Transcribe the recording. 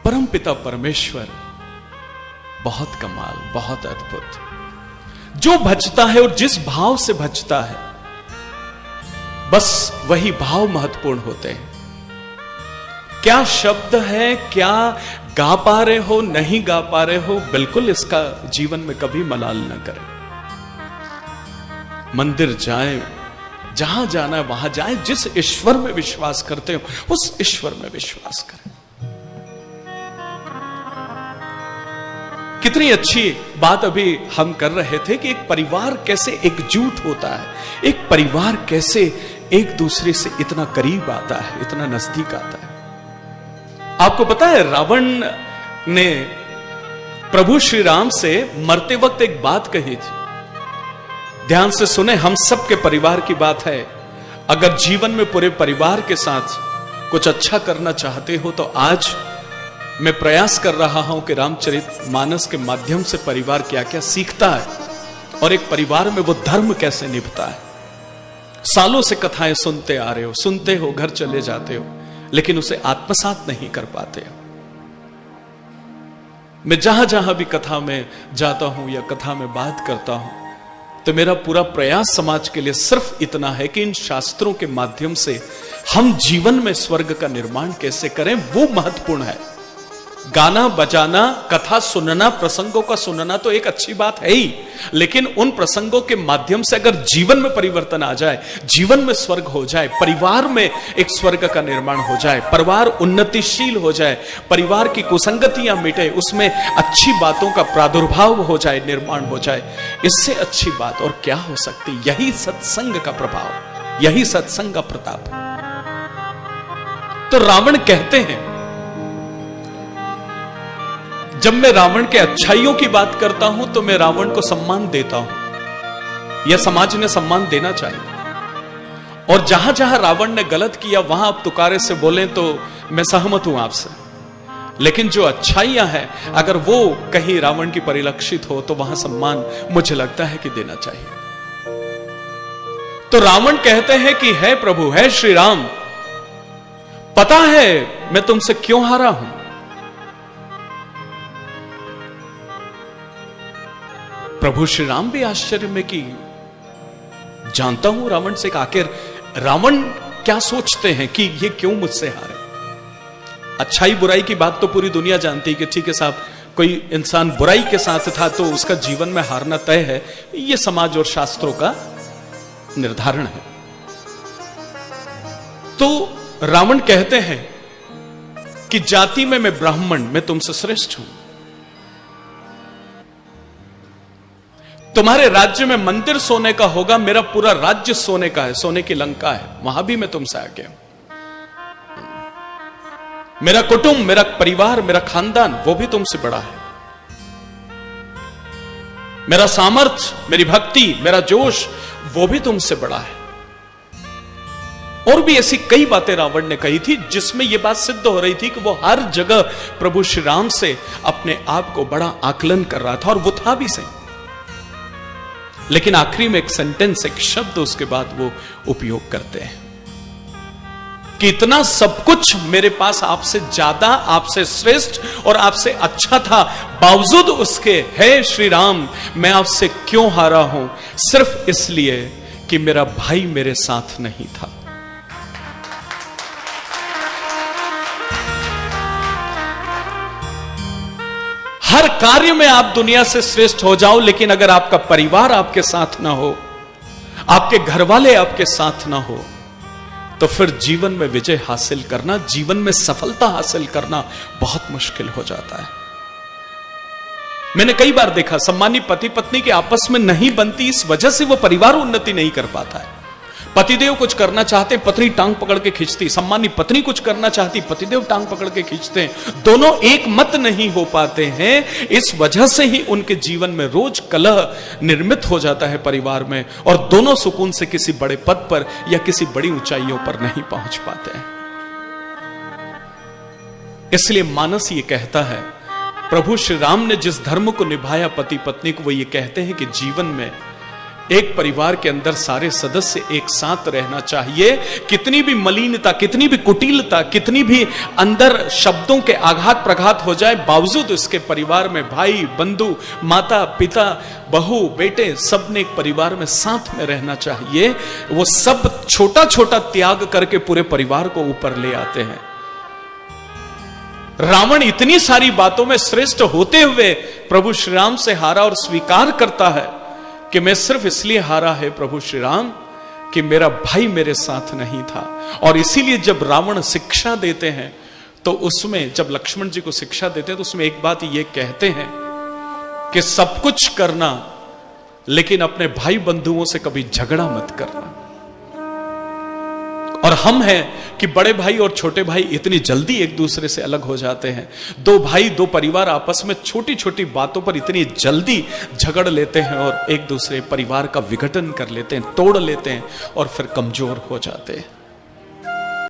परमपिता परमेश्वर बहुत कमाल, बहुत अद्भुत। जो भजता है और जिस भाव से भजता है, बस वही भाव महत्वपूर्ण होते हैं। क्या शब्द है, क्या गा पा रहे हो, नहीं गा पा रहे हो, बिल्कुल इसका जीवन में कभी मलाल न करें। मंदिर जाएं, जहां जाना है वहां जाएं, जिस ईश्वर में विश्वास करते हो उस ईश्वर में विश्वास करें। कितनी अच्छी बात अभी हम कर रहे थे कि एक परिवार कैसे एकजुट होता है, एक परिवार कैसे एक दूसरे से इतना करीब आता है, इतना नजदीक आता है। आपको पता है रावण ने प्रभु श्री राम से मरते वक्त एक बात कही थी। ध्यान से सुने, हम सबके परिवार की बात है। अगर जीवन में पूरे परिवार के साथ कुछ अच्छा करना चाहते हो तो आज मैं प्रयास कर रहा हूं कि रामचरितमानस के माध्यम से परिवार क्या क्या सीखता है और एक परिवार में वो धर्म कैसे निभता है। सालों से कथाएं सुनते आ रहे हो, सुनते हो, घर चले जाते हो, लेकिन उसे आत्मसात नहीं कर पाते। मैं जहां जहां भी कथा में जाता हूं या कथा में बात करता हूं तो मेरा पूरा प्रयास समाज के लिए सिर्फ इतना है कि इन शास्त्रों के माध्यम से हम जीवन में स्वर्ग का निर्माण कैसे करें, वो महत्वपूर्ण है। गाना बजाना, कथा सुनना, प्रसंगों का सुनना तो एक अच्छी बात है ही, लेकिन उन प्रसंगों के माध्यम से अगर जीवन में परिवर्तन आ जाए, जीवन में स्वर्ग हो जाए, परिवार में एक स्वर्ग का निर्माण हो जाए, परिवार उन्नतिशील हो जाए, परिवार की कुसंगतियां मिटे, उसमें अच्छी बातों का प्रादुर्भाव हो जाए, निर्माण हो जाए, इससे अच्छी बात और क्या हो सकती। यही सत्संग का प्रभाव, यही सत्संग का प्रताप है। तो रावण कहते हैं, जब मैं रावण के अच्छाइयों की बात करता हूं तो मैं रावण को सम्मान देता हूं, यह समाज ने सम्मान देना चाहिए। और जहां जहां रावण ने गलत किया वहां आप तुकारे से बोले तो मैं सहमत हूं आपसे, लेकिन जो अच्छाइयां हैं अगर वो कहीं रावण की परिलक्षित हो तो वहां सम्मान मुझे लगता है कि देना चाहिए। तो रावण कहते हैं कि है प्रभु, है श्री राम, पता है मैं तुमसे क्यों हारा हूं। प्रभु श्री राम भी आश्चर्य में कि जानता हूं रावण से, आखिर रावण क्या सोचते हैं कि ये क्यों मुझसे हारे। अच्छाई बुराई की बात तो पूरी दुनिया जानती है कि ठीक है साहब, कोई इंसान बुराई के साथ था तो उसका जीवन में हारना तय है, ये समाज और शास्त्रों का निर्धारण है। तो रावण कहते हैं कि जाति में मैं ब्राह्मण, मैं तुमसे श्रेष्ठ हूं। तुम्हारे राज्य में मंदिर सोने का होगा, मेरा पूरा राज्य सोने का है, सोने की लंका है, वहां भी मैं तुमसे आगे हूं। मेरा कुटुंब, मेरा परिवार, मेरा खानदान वो भी तुमसे बड़ा है। मेरा सामर्थ्य, मेरी भक्ति, मेरा जोश वो भी तुमसे बड़ा है। और भी ऐसी कई बातें रावण ने कही थी जिसमें यह बात सिद्ध हो रही थी कि वो हर जगह प्रभु श्री राम से अपने आप को बड़ा आकलन कर रहा था, और वो था भी सही। लेकिन आखिरी में एक सेंटेंस, एक शब्द उसके बाद वो उपयोग करते हैं कि इतना सब कुछ मेरे पास आपसे ज्यादा, आपसे श्रेष्ठ और आपसे अच्छा था, बावजूद उसके है श्री राम मैं आपसे क्यों हारा हूं, सिर्फ इसलिए कि मेरा भाई मेरे साथ नहीं था। हर कार्य में आप दुनिया से श्रेष्ठ हो जाओ, लेकिन अगर आपका परिवार आपके साथ ना हो, आपके घर वाले आपके साथ ना हो, तो फिर जीवन में विजय हासिल करना, जीवन में सफलता हासिल करना बहुत मुश्किल हो जाता है। मैंने कई बार देखा सम्मानी पति पत्नी के आपस में नहीं बनती, इस वजह से वो परिवार उन्नति नहीं कर पाता है। पतिदेव कुछ करना चाहते, पत्नी टांग पकड़ के खींचती, सम्मानी पत्नी कुछ करना चाहती, पतिदेव टांग पकड़ के खींचते हैं, दोनों एक मत नहीं हो पाते हैं। इस वजह से ही उनके जीवन में रोज कलह निर्मित हो जाता है परिवार में, और दोनों सुकून से किसी बड़े पद पर या किसी बड़ी ऊंचाइयों पर नहीं पहुंच पाते हैं। इसलिए मानस ये कहता है, प्रभु श्री राम ने जिस धर्म को निभाया पति पत्नी को, वो ये कहते हैं कि जीवन में एक परिवार के अंदर सारे सदस्य एक साथ रहना चाहिए। कितनी भी मलिनता, कितनी भी कुटिलता, कितनी भी अंदर शब्दों के आघात प्रघात हो जाए, बावजूद इसके परिवार में भाई बंधु, माता पिता, बहू बेटे, सब ने एक परिवार में साथ में रहना चाहिए। वो सब छोटा छोटा त्याग करके पूरे परिवार को ऊपर ले आते हैं। रावण इतनी सारी बातों में श्रेष्ठ होते हुए प्रभु श्री राम से हारा और स्वीकार करता है कि मैं सिर्फ इसलिए हारा है प्रभु श्री राम कि मेरा भाई मेरे साथ नहीं था। और इसीलिए जब रावण शिक्षा देते हैं तो उसमें, जब लक्ष्मण जी को शिक्षा देते हैं तो उसमें एक बात ये कहते हैं कि सब कुछ करना लेकिन अपने भाई बंधुओं से कभी झगड़ा मत करना। और हम हैं कि बड़े भाई और छोटे भाई इतनी जल्दी एक दूसरे से अलग हो जाते हैं। दो भाई, दो परिवार आपस में छोटी छोटी बातों पर इतनी जल्दी झगड़ लेते हैं और एक दूसरे परिवार का विघटन कर लेते हैं, तोड़ लेते हैं और फिर कमजोर हो जाते हैं।